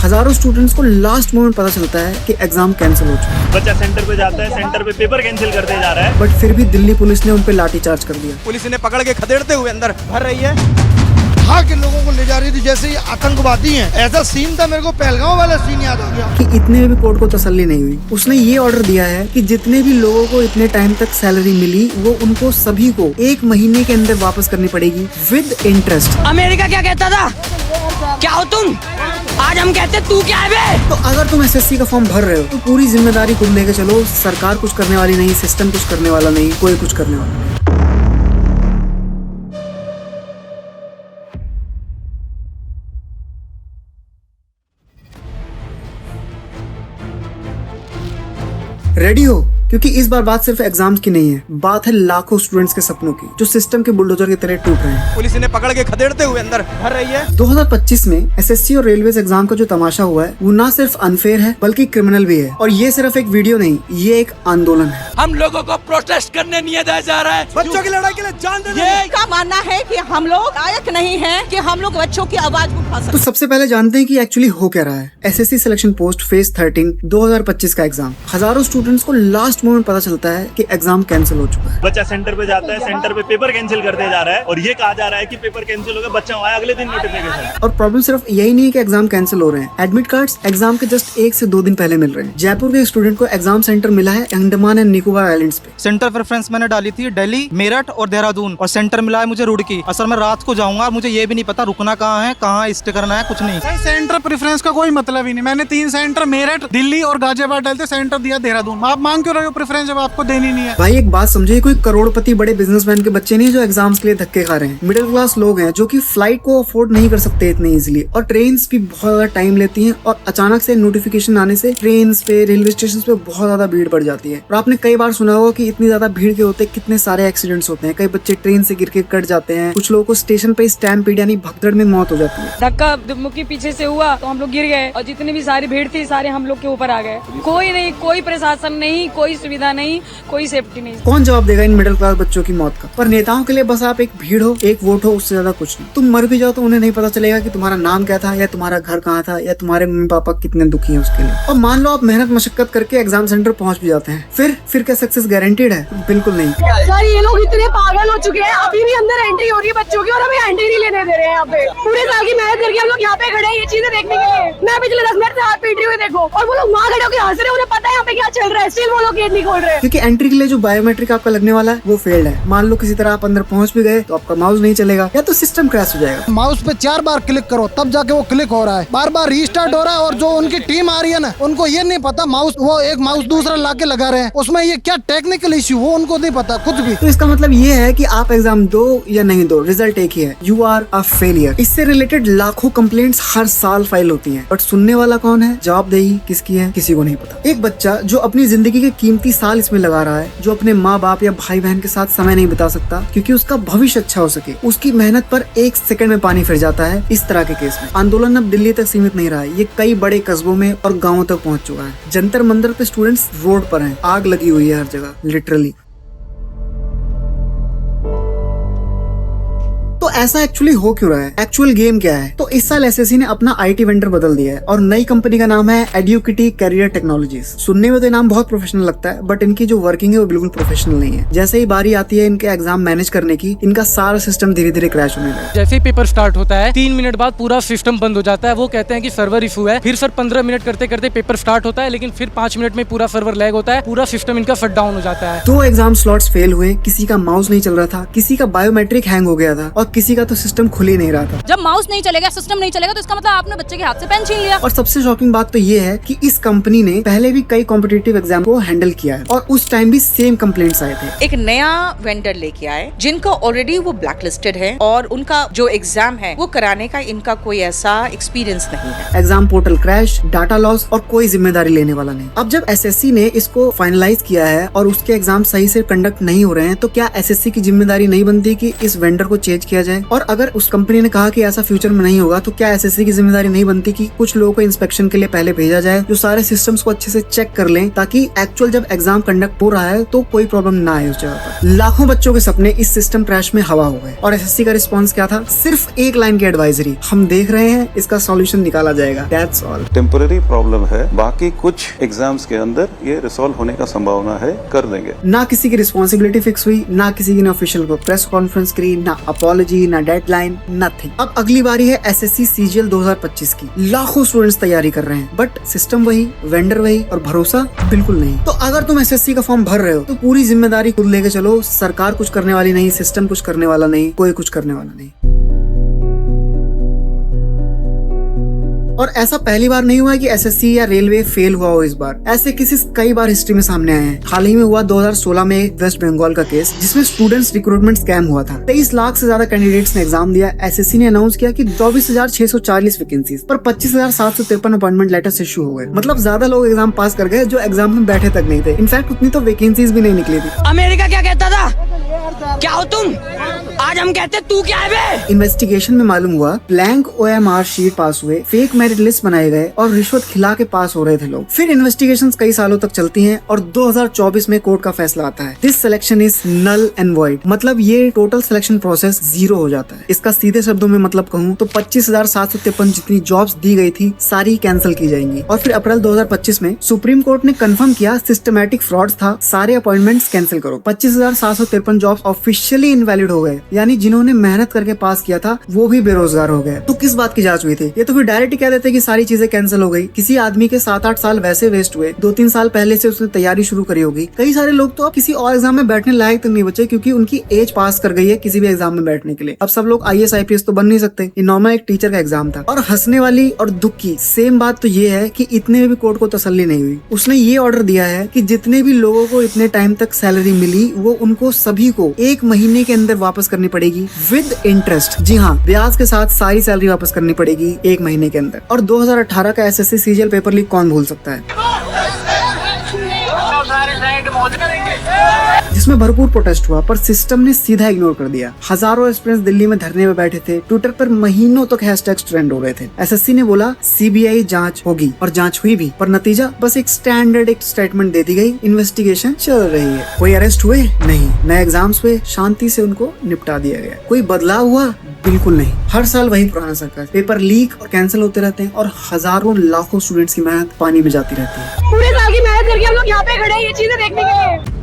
हजारों स्टूडेंट्स को last moment पता चलता है कि एग्जाम कैंसिल हो चुका है। बच्चा सेंटर पे जाता है, सेंटर पे पेपर कैंसिल करते जा रहा है, बट फिर भी दिल्ली पुलिस ने उन पे लाठीचार्ज कर दिया। पुलिस ने पकड़ के खदेड़ते हुए अंदर भर रही है। भाग के लोगों को ले जा रही थी जैसे ये आतंकवादी हैं। ऐसा सीन था, मेरे को पहलगांव वाला सीन याद आ गया कि इतने में भी कोर्ट को तसल्ली नहीं हुई। उसने ये ऑर्डर दिया है कि जितने भी लोगों को इतने टाइम तक सैलरी मिली वो उनको सभी को 1 महीने के अंदर वापस करनी पड़ेगी विद इंटरेस्ट। अमेरिका क्या कहता था? क्या हो तुम? आज हम कहते तू क्या है बे? तो अगर तुम एसएससी का फॉर्म भर रहे हो तो पूरी जिम्मेदारी तुम लेके चलो। सरकार कुछ करने वाली नहीं, सिस्टम कुछ करने वाला नहीं, कोई कुछ करने वाला नहीं। रेडी हो, क्योंकि इस बार बात सिर्फ एग्जाम्स की नहीं है, बात है लाखों स्टूडेंट्स के सपनों की जो सिस्टम के बुलडोजर की तरह टूट रहे हैं। पुलिस ने पकड़ के खदेड़ते हुए अंदर भर रही है। 2025 में एसएससी और रेलवे एग्जाम का जो तमाशा हुआ है वो ना सिर्फ अनफेयर है बल्कि क्रिमिनल भी है। और ये सिर्फ एक वीडियो नहीं, ये एक आंदोलन है। हम लोगों को प्रोटेस्ट करने नहीं दिया जा रहा है। बच्चों की लड़ाई के लिए जान देना। ये का मानना है कि हम लोग लायक नहीं हैं कि हम लोग बच्चों की आवाज उठा तो सकें। सबसे पहले जानते हैं कि एक्चुअली हो क्या रहा है। एसएससी सिलेक्शन पोस्ट फेज 13 2025 का एग्जाम। हजारों स्टूडेंट्स को लास्ट मोमेंट पता चलता है कि एग्जाम कैंसिल हो चुका है। बच्चा सेंटर पे जाता है, सेंटर पे पेपर कैंसिल करते जा रहा है और ये कहा जा रहा है कि पेपर कैंसिल हो गया, बच्चा आया अगले दिन नोटिफिकेशन। और प्रॉब्लम सिर्फ यही नहीं है कि एग्जाम कैंसिल हो रहे हैं, एडमिट कार्ड्स एग्जाम के जस्ट 1 से 2 दिन पहले मिल रहे हैं। जयपुर के स्टूडेंट को एग्जाम सेंटर मिला है अंडमान एंड निकोबार आइलैंड्स पे। सेंटर प्रेफरेंस मैंने डाली थी दिल्ली, मेरठ और देहरादून, और सेंटर मिला है मुझे रुड़की। असल में रात को जाऊंगा, मुझे ये भी नहीं पता रुकना कहाँ है, कहाँ स्टे करना है, कुछ नहीं। सेंटर प्रेफरेंस का कोई मतलब ही नहीं। मैंने 3 सेंटर मेरठ, दिल्ली और गाजियाबाद डालते, सेंटर दिया देहरादून। आप मांग क्यों रहे हो प्रेफरेंस जब आपको देनी नहीं है? भाई एक बात समझे, कोई करोड़पति बड़े बिजनेसमैन के बच्चे नहीं जो एग्जाम्स के लिए धक्के खा रहे हैं। मिडिल क्लास लोग हैं जो कि फ्लाइट को अफोर्ड नहीं कर सकते इतने इजीली, और ट्रेन्स भी बहुत ज्यादा टाइम लेती हैं। और अचानक से नोटिफिकेशन आने से ट्रेन्स पे, रेलवे स्टेशन पे बहुत ज्यादा भीड़ बढ़ जाती है। और आपने कई बार सुना होगा कि इतनी ज्यादा भीड़ के होते कितने सारे एक्सीडेंट्स होते हैं। कई बच्चे ट्रेन से गिर के कट जाते हैं, कुछ लोगों को स्टेशन पे स्टैम्पीड यानी भगदड़ में मौत हो जाती है। धक्का मुक्की पीछे से हुआ तो हम लोग गिर गए, और जितनी भी सारी भीड़ थी सारे हम लोग के ऊपर आ गए। कोई नहीं, कोई प्रशासन नहीं, कोई सुविधा नहीं, कोई सेफ्टी नहीं। कौन जवाब देगा इन मिडिल क्लास बच्चों की मौत का? पर नेताओं के लिए बस आप एक भीड़ हो, एक वोट हो, उससे ज्यादा कुछ नहीं। तुम मर भी जाओ तो उन्हें नहीं पता चलेगा कि तुम्हारा नाम क्या था, या तुम्हारा घर कहाँ था, या तुम्हारे मम्मी पापा कितने दुखी हैं उसके लिए। और मान लो आप मेहनत मशक्कत करके एग्जाम सेंटर पहुंच भी जाते हैं, फिर क्या सक्सेस गारंटीड है? बिल्कुल नहीं। सर ये लोग इतने पागल हो चुके हैं, अभी भी अंदर एंट्री हो रही है बच्चों की और हमें एंट्री नहीं लेने दे रहे हैं। यहाँ पे पूरे साल की मेहनत करके हम लोग यहाँ पे खड़े हैं ये चीजें देखने के लिए। मैं पिछले 10 मिनट से हाथ पीट रही हुई देखो, और वो लोग वहाँ खड़े होकर हंस रहे हैं, उन्हें पता है यहाँ पे क्या चल रहा है, स्टिल वो लोग गेट नहीं खोल रहे हैं। क्योंकि एंट्री के लिए जो बायोमेट्रिक आपका लगने वाला है वो फेल्ड है। मान लो किसी तरह आप अंदर पहुंच भी गए तो आपका माउस नहीं चलेगा, या तो सिस्टम क्रैश हो जाएगा। माउस पे 4 बार क्लिक करो तब जाके वो क्लिक हो रहा है, बार बार रीस्टार्ट हो रहा है। और जो उनकी टीम आ रही है ना, उनको ये नहीं पता माउस, वो एक माउस दूसरा लाके लगा रहे हैं, उसमें ये क्या टेक्निकल इश्यू वो उनको नहीं पता कुछ भी। तो इसका मतलब ये है कि आप एग्जाम दो या नहीं दो, रिजल्ट एक ही है, यू आर अ फेलियर। इससे रिलेटेड लाखों कंप्लेंट्स हर साल फाइल होती हैं, बट सुनने वाला कौन है, जवाबदेही किसकी है, किसी को नहीं पता। एक बच्चा जो अपनी जिंदगी के कीमती साल इसमें लगा रहा है, जो अपने माँ बाप या भाई बहन के साथ समय नहीं बिता सकता क्योंकि उसका भविष्य अच्छा हो सके, उसकी मेहनत पर 1 सेकंड में पानी फिर जाता है। इस तरह के केस में आंदोलन अब दिल्ली तक सीमित नहीं रहा है, ये कई बड़े कस्बों में और गाँवों तक पहुँच चुका है। जंतर मंदिर पे स्टूडेंट्स रोड पर हैं, आग लगी हुई है हर जगह, लिटरली। तो ऐसा एक्चुअली हो क्यों रहा है? एक्चुअल गेम क्या है? तो इस साल एसएससी ने अपना आईटी वेंडर बदल दिया है और नई कंपनी का नाम है एड्यूकिटी कैरियर टेक्नोलॉजीज। सुनने में तो नाम बहुत प्रोफेशनल लगता है, बट इनकी जो वर्किंग है वो बिल्कुल प्रोफेशनल नहीं है। जैसे ही बारी आती है इनके एग्जाम मैनेज करने की, इनका सारा सिस्टम धीरे धीरे क्रैश होने लगा। जैसे ही पेपर स्टार्ट होता है 3 मिनट बाद पूरा सिस्टम बंद हो जाता है। वो कहते हैं कि सर्वर इशू है, फिर सर 15 मिनट करते करते पेपर स्टार्ट होता है, लेकिन फिर 5 मिनट में पूरा सर्वर लैग होता है, पूरा सिस्टम इनका शट डाउन हो जाता है। 2 एग्जाम स्लॉट्स फेल हुए, किसी का माउस नहीं चल रहा था, किसी का बायोमेट्रिक हैंग हो गया था, और किसी का तो सिस्टम खुल ही नहीं रहा था। जब माउस नहीं चलेगा, सिस्टम नहीं चलेगा, तो इसका मतलब आपने बच्चे के हाथ से पेन छीन लिया। और सबसे शॉकिंग बात तो ये है कि इस कंपनी ने पहले भी कई कॉम्पिटिटिव एग्जाम को हैंडल किया है और उस टाइम भी सेम कंप्लेंट्स आए थे। एक नया वेंडर लेके आए जिनका ऑलरेडी वो ब्लैकलिस्टेड है और उनका जो एग्जाम है वो कराने का इनका कोई ऐसा एक्सपीरियंस नहीं है। Exam portal crash, data loss, और कोई जिम्मेदारी लेने वाला नहीं। अब जब एसएससी ने इसको फाइनलाइज किया है और उसके एग्जाम सही से कंडक्ट नहीं हो रहे हैं, तो क्या एसएससी की जिम्मेदारी नहीं बनती कि इस वेंडर को चेंज किया जाए। और अगर उस कंपनी ने कहा कि ऐसा फ्यूचर में नहीं होगा तो क्या एसएससी की जिम्मेदारी नहीं बनती कि कुछ लोगों को इंस्पेक्शन के लिए पहले भेजा जाए जो सारे सिस्टम्स को अच्छे से चेक कर लें, ताकि एक्चुअल जब एग्जाम कंडक्ट हो रहा है तो कोई प्रॉब्लम ना आए उस जगह पर। लाखों बच्चों के सपने इस सिस्टम क्रैश में हवा हो गए और एसएससी का रिस्पॉन्स क्या था? सिर्फ एक लाइन की एडवाइजरी, हम देख रहे हैं, इसका सॉल्यूशन निकाला जाएगा, दैट्स ऑल। टेम्पररी प्रॉब्लम है, बाकी कुछ एग्जाम्स के अंदर ये रिसॉल्व होने का संभावना है, कर देंगे। ना किसी की रिस्पॉन्सिबिलिटी फिक्स हुई, ना किसी की ऑफिशियल को प्रेस कॉन्फ्रेंस करी, ना अपॉलॉजी, ना डेडलाइन, नथिंग। अब अगली बारी है एसएससी सीजीएल 2025 की। लाखों स्टूडेंट्स तैयारी कर रहे हैं बट सिस्टम वही, वेंडर वही और भरोसा बिल्कुल नहीं। तो अगर तुम एसएससी का फॉर्म भर रहे हो तो पूरी जिम्मेदारी खुद लेके चलो। सरकार कुछ करने वाली नहीं, सिस्टम कुछ करने वाला नहीं, कोई कुछ करने वाला नहीं। और ऐसा पहली बार नहीं हुआ है कि एसएससी या रेलवे फेल हुआ हो इस बार। ऐसे केसेस कई बार हिस्ट्री में सामने आए हैं। हाल ही में हुआ 2016 में वेस्ट बंगाल का केस जिसमें स्टूडेंट्स रिक्रूटमेंट स्कैम हुआ था। 23 लाख से ज्यादा कैंडिडेट्स ने एग्जाम दिया। एसएससी ने अनाउंस किया कि 24,640 वैकेंसीज पर 25,753 अपॉइंटमेंट लेटर्स इशू हो गए। मतलब ज्यादा लोग एग्जाम पास कर गए जो एग्जाम में बैठे तक नहीं थे। इनफैक्ट उतनी तो वैकेंसीज भी नहीं निकली थी। अमेरिका क्या कहता था? क्या हो तुम? आज हम कहते तू क्या है बे? इन्वेस्टिगेशन में मालूम हुआ ब्लैंक ओएमआर शीट पास हुए, फेक मेरिट लिस्ट बनाए गए और रिश्वत खिला के पास हो रहे थे लोग। फिर इन्वेस्टिगेशंस कई सालों तक चलती हैं और 2024 में कोर्ट का फैसला आता है। This selection is null and void, मतलब ये टोटल सिलेक्शन प्रोसेस जीरो हो जाता है। इसका सीधे शब्दों में मतलब कहूँ तो 25,753 जितनी जॉब्स दी गई थी सारी कैंसिल की जाएंगी। और फिर अप्रैल 2025 में सुप्रीम कोर्ट ने कंफर्म किया सिस्टमैटिक फ्रॉड था, सारे अपॉइंटमेंट्स कैंसिल करो। 25,753 जॉब्स ऑफिशियली इनवैलिड हो गए, यानी जिन्होंने मेहनत करके पास किया था वो भी बेरोजगार हो गए। तो किस बात की जांच हुई थी? ये तो फिर डायरेक्ट ही कह देते कि सारी चीजें कैंसिल हो गई। किसी आदमी के 7-8 साल वैसे वेस्ट हुए, 2-3 साल पहले से उसने तैयारी शुरू करी होगी। कई सारे लोग तो अब किसी और एग्जाम में बैठने लायक तक नहीं बचे क्योंकि उनकी एज पास कर गई है किसी भी एग्जाम में बैठने के लिए। अब सब लोग IAS IPS तो बन नहीं सकते, ये नॉर्मल एक टीचर का एग्जाम था। और हंसने वाली और दुख की सेम बात तो ये है कि इतने में भी कोर्ट को तसल्ली नहीं हुई। उसने ये ऑर्डर दिया है कि जितने भी लोगों को इतने टाइम तक सैलरी मिली वो उनको सभी को 1 महीने के अंदर वापस करनी पड़ेगी विद इंटरेस्ट। जी हाँ, ब्याज के साथ सारी सैलरी वापस करनी पड़ेगी 1 महीने के अंदर। और 2018 का एसएससी सीजीएल पेपर लीक कौन भूल सकता है, जिसमें भरपूर प्रोटेस्ट हुआ पर सिस्टम ने सीधा इग्नोर कर दिया। हजारों एस्पिरेंट्स दिल्ली में धरने में बैठे थे, ट्विटर पर महीनों तक हैशटैग्स ट्रेंड हो रहे थे। एसएससी ने बोला सीबीआई जांच होगी और जांच हुई भी, पर नतीजा बस एक स्टैंडर्ड एक स्टेटमेंट दे दी गई, इन्वेस्टिगेशन चल रही है। कोई अरेस्ट हुए नहीं, नए एग्जाम्स हुए, शांति से उनको निपटा दिया गया। कोई बदलाव हुआ? बिल्कुल नहीं। हर साल वही पुराना सर्कस, पेपर लीक और कैंसिल होते रहते हैं और हजारों लाखों स्टूडेंट्स की मेहनत पानी में जाती रहती है। पूरे साल की मेहनत करके हम लोग यहाँ पे खड़े हैं ये चीजें देखने के लिए।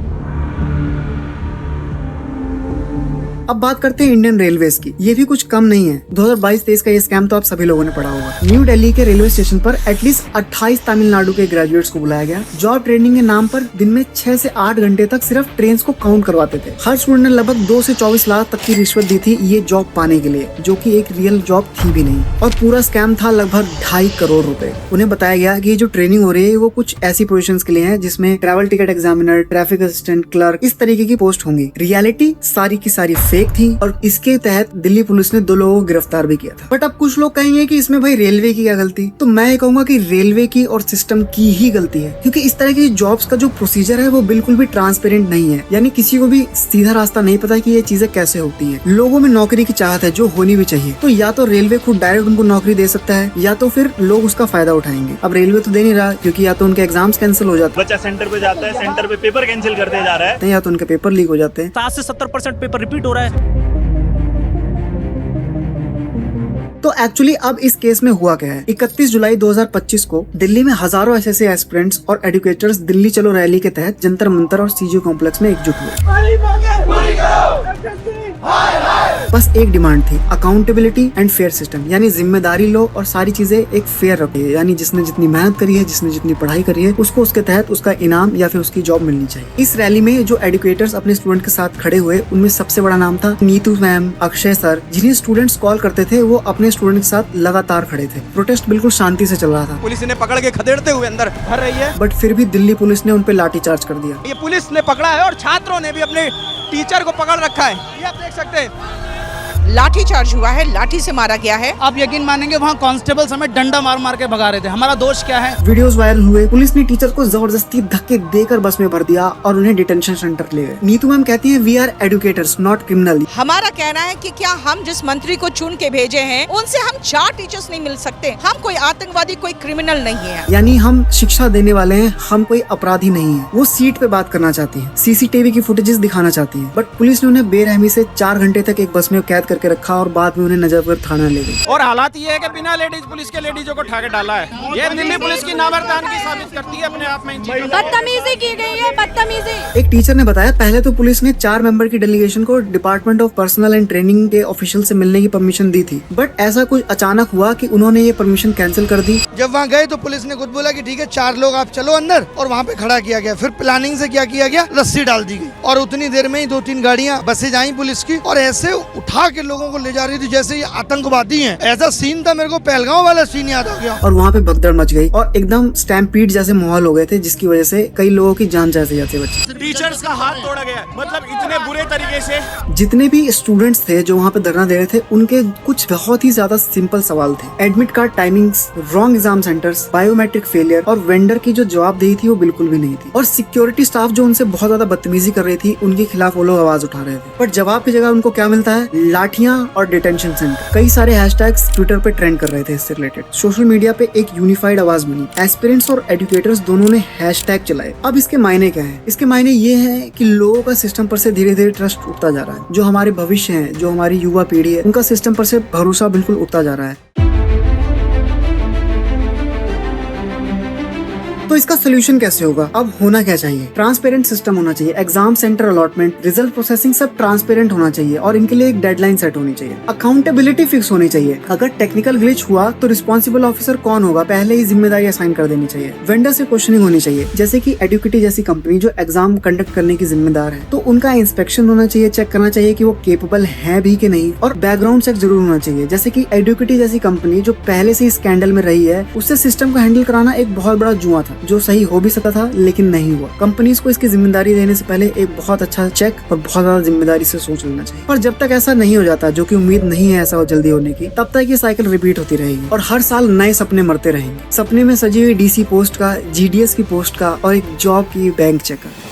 अब बात करते हैं इंडियन रेलवेज की। ये भी कुछ कम नहीं है। 2022-23 का ये स्कैम तो आप सभी लोगों ने पढ़ा होगा। न्यू दिल्ली के रेलवे स्टेशन पर एटलीस्ट 28 तमिलनाडु के ग्रेजुएट्स को बुलाया गया। जॉब ट्रेनिंग के नाम पर दिन में 6 से 8 घंटे तक सिर्फ ट्रेन को काउंट करवाते थे। हर स्टूडेंट ने लगभग 2 से 24 लाख तक की रिश्वत दी थी ये जॉब पाने के लिए, जो कि एक रियल जॉब थी भी नहीं। और पूरा स्कैम था लगभग 2.5 करोड़ रुपए। उन्हें बताया गया कि ये जो ट्रेनिंग हो रही है वो कुछ ऐसी पोजीशंस के लिए है जिसमें travel ticket examiner, traffic assistant, clerk, इस तरीके की पोस्ट होंगी। रियलिटी सारी की सारी फेक थी और इसके तहत दिल्ली पुलिस ने 2 लोगों को गिरफ्तार भी किया था। बट अब कुछ लोग कहेंगे कि इसमें भाई रेलवे की क्या गलती? तो मैं ये कहूंगा कि रेलवे की और सिस्टम की ही गलती है, क्योंकि इस तरह की जॉब्स का जो प्रोसीजर है वो बिल्कुल भी ट्रांसपेरेंट नहीं है। यानी किसी को भी सीधा रास्ता नहीं पता कि ये चीजें कैसे होती हैं। लोगों में नौकरी की चाहत है जो होनी भी चाहिए, तो या तो रेलवे खुद डायरेक्ट उनको नौकरी दे सकता है या तो फिर लोग उसका फायदा उठाएंगे। अब रेलवे तो दे नहीं रहा क्योंकि या तो उनके एग्जाम्स कैंसिल हो जाते हैं, बच्चा सेंटर पे जाता है, सेंटर पे पेपर कैंसिल करते जा रहा है, या तो उनके पेपर लीक हो जाते हैं। 60 से 70% पेपर रिपीट हो रहा है। तो एक्चुअली अब इस केस में हुआ क्या है? 31 जुलाई 2025 को दिल्ली में हजारों एसएससी एस्पिरेंट्स और एजुकेटर्स दिल्ली चलो रैली के तहत जंतर मंतर और सीजीओ कॉम्प्लेक्स में एकजुट हुए। बस एक डिमांड थी, अकाउंटेबिलिटी एंड फेयर सिस्टम, यानी जिम्मेदारी लो और सारी चीजें एक फेयर रखिए। यानी जिसने जितनी मेहनत करी है, जिसने जितनी पढ़ाई करी है, उसको उसके तहत उसका इनाम या फिर उसकी जॉब मिलनी चाहिए। इस रैली में जो एजुकेटर्स अपने स्टूडेंट के साथ खड़े हुए उनमें सबसे बड़ा नाम था नीतू मैम, अक्षय सर, जिन्हें स्टूडेंट्स कॉल करते थे। वो अपने स्टूडेंट के साथ लगातार खड़े थे। प्रोटेस्ट बिल्कुल शांति से चल रहा था। पुलिस ने पकड़ के खदेड़ते हुए अंदर भर रही है, बट फिर भी दिल्ली पुलिस ने उन पे लाठीचार्ज कर दिया। ये पुलिस ने पकड़ा है और छात्रों ने भी अपने टीचर को पकड़ रखा है, ये आप देख सकते हैं। लाठी चार्ज हुआ है, लाठी से मारा गया है। आप यकीन मानेंगे वहाँ कांस्टेबल्स हमें डंडा मार मार के भगा रहे थे। हमारा दोष क्या है? वीडियोस वायरल हुए, पुलिस ने टीचर को जबरदस्ती धक्के देकर बस में भर दिया और उन्हें डिटेंशन सेंटर ले गए। नीतू मैम कहती है, we are educators not criminal. हमारा कहना है कि क्या हम जिस मंत्री को चुन के भेजे हैं उनसे हम 4 टीचर्स नहीं मिल सकते? हम कोई आतंकवादी, कोई क्रिमिनल नहीं है। यानी हम शिक्षा देने वाले हैं, हम कोई अपराधी नहीं है। वो सीट पे बात करना चाहती है, सीसीटीवी की फुटेजेस दिखाना चाहती है, बट पुलिस ने उन्हें बेरहमी से 4 घंटे तक एक बस में कैद करके रखा और बाद में उन्हें नजफगढ़ थाना ले गई। और हालात ये है कि बिना लेडीज पुलिस के लेडीजों को ठाके डाला है। ये दिल्ली पुलिस की नाबरदारी साबित करती है अपने आप में। बदतमीजी की गई है, बदतमीजी। एक टीचर ने बताया, पहले तो पुलिस ने 4 मेंबर की डेलीगेशन को department of personal and training के ऑफिशियल से मिलने की परमिशन दी थी, बट ऐसा कुछ अचानक हुआ कि उन्होंने ये परमिशन कैंसिल कर दी। जब वहाँ गए तो पुलिस ने खुद बोला कि ठीक है 4 लोग आप चलो अंदर, और वहाँ पे खड़ा किया गया। फिर प्लानिंग से क्या किया गया, रस्सी डाल दी गई और उतनी देर में ही 2-3 गाड़ियाँ बसेज आई पुलिस की और ऐसे उठा के लोगों को ले जा रही थी जैसे ये आतंकवादी हैं। ऐसा सीन था, मेरे को पहलगांव वाला सीन याद आ गया। और वहाँ पे भगदड़ मच गई और एकदम स्टैम्पीड जैसे माहौल हो गए थे, जिसकी वजह से कई लोगों की जान जाते बची। टीचर्स का हाथ तोड़ा गया, मतलब इतने बुरे तरीके से। जितने भी स्टूडेंट्स थे जो वहाँ पे धरना दे रहे थे, उनके कुछ बहुत ही ज्यादा सिंपल सवाल थे। Admit card timings, wrong exam centres, biometric failure और वेंडर की जो जवाबदेही थी वो बिल्कुल भी नहीं थी। और सिक्योरिटी स्टाफ जो उनसे बहुत ज्यादा बदतमीजी कर रही थी, उनके खिलाफ वो लोग आवाज उठा रहे थे। बट जवाब की जगह उनको क्या मिलता है, लाठियां और डिटेंशन सेंटर। कई सारे हैशटैग्स ट्विटर पे ट्रेंड कर रहे थे इससे रिलेटेड। सोशल मीडिया पे एक यूनिफाइड आवाज बनी। एस्पिरेंट्स और एजुकेटर्स दोनों ने हैशटैग चलाए। अब इसके मायने क्या है? इसके मायने ये है कि लोगों का सिस्टम पर से धीरे धीरे ट्रस्ट उठता जा रहा है। जो हमारे भविष्य है, जो हमारी युवा पीढ़ी है, उनका सिस्टम पर से भरोसा बिल्कुल उठता जा रहा है। तो इसका सोल्यूशन कैसे होगा? अब होना क्या चाहिए? ट्रांसपेरेंट सिस्टम होना चाहिए। Exam centre allotment, result processing सब ट्रांसपेरेंट होना चाहिए और इनके लिए एक डेडलाइन सेट होनी चाहिए। अकाउंटेबिलिटी फिक्स होनी चाहिए। अगर टेक्निकल ग्लिच हुआ तो रिस्पॉन्सिबल ऑफिसर कौन होगा, पहले ही जिम्मेदारी असाइन कर देनी चाहिए। वेंडर से क्वेश्चनिंग होनी चाहिए, जैसे कि एडुकेटी जैसी कंपनी जो एग्जाम कंडक्ट करने की जिम्मेदार है, तो उनका इंस्पेक्शन होना चाहिए। चेक करना चाहिए कि वो केपेबल है भी कि नहीं, और बैकग्राउंड चेक जरूर होना चाहिए। जैसे कि एडुकेटी जैसी कंपनी जो पहले से स्कैंडल में रही है, उससे सिस्टम को हैंडल कराना एक बहुत बड़ा जुआ था, जो सही हो भी सकता था लेकिन नहीं हुआ। कंपनीज को इसकी जिम्मेदारी देने से पहले एक बहुत अच्छा चेक और बहुत ज्यादा जिम्मेदारी से सोच लेना चाहिए। पर जब तक ऐसा नहीं हो जाता, जो कि उम्मीद नहीं है ऐसा जल्दी होने की, तब तक ये साइकिल रिपीट होती रहेगी और हर साल नए सपने मरते रहेंगे। सपने में सजी हुई डीसी पोस्ट का, जीडीएस की पोस्ट का और एक जॉब की बैंक चेकर।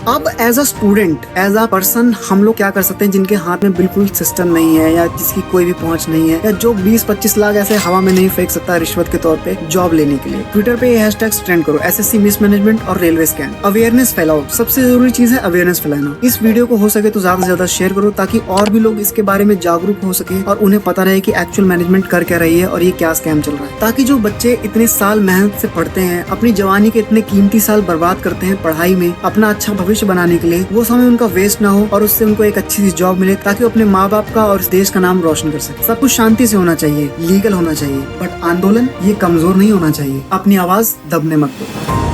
अब as a student, as a person, हम लोग क्या कर सकते हैं जिनके हाथ में बिल्कुल सिस्टम नहीं है या जिसकी कोई भी पहुंच नहीं है, या जो 20-25 लाख ऐसे हवा में नहीं फेंक सकता रिश्वत के तौर पे जॉब लेने के लिए। ट्विटर पे ये हैशटैग्स ट्रेंड करो, एसएससी मिसमैनेजमेंट और रेलवे स्कैम। अवेयरनेस फैलाओ, सबसे जरूरी चीज है अवेयरनेस फैलाना। इस वीडियो को हो सके तो ज्यादा से ज्यादा शेयर करो, ताकि और भी लोग इसके बारे में जागरूक हो सके और उन्हें पता रहे कि एक्चुअल मैनेजमेंट कर क्या रही है और ये क्या स्कैम चल रहा है। ताकि जो बच्चे इतने साल मेहनत से पढ़ते हैं, अपनी जवानी के इतने कीमती साल बर्बाद करते हैं पढ़ाई में अपना अच्छा भविष्य बनाने के लिए, वो समय उनका वेस्ट ना हो और उससे उनको एक अच्छी सी जॉब मिले, ताकि वो अपने माँ बाप का और इस देश का नाम रोशन कर सके। सब कुछ शांति से होना चाहिए, लीगल होना चाहिए, बट आंदोलन ये कमजोर नहीं होना चाहिए। अपनी आवाज दबने मत दो।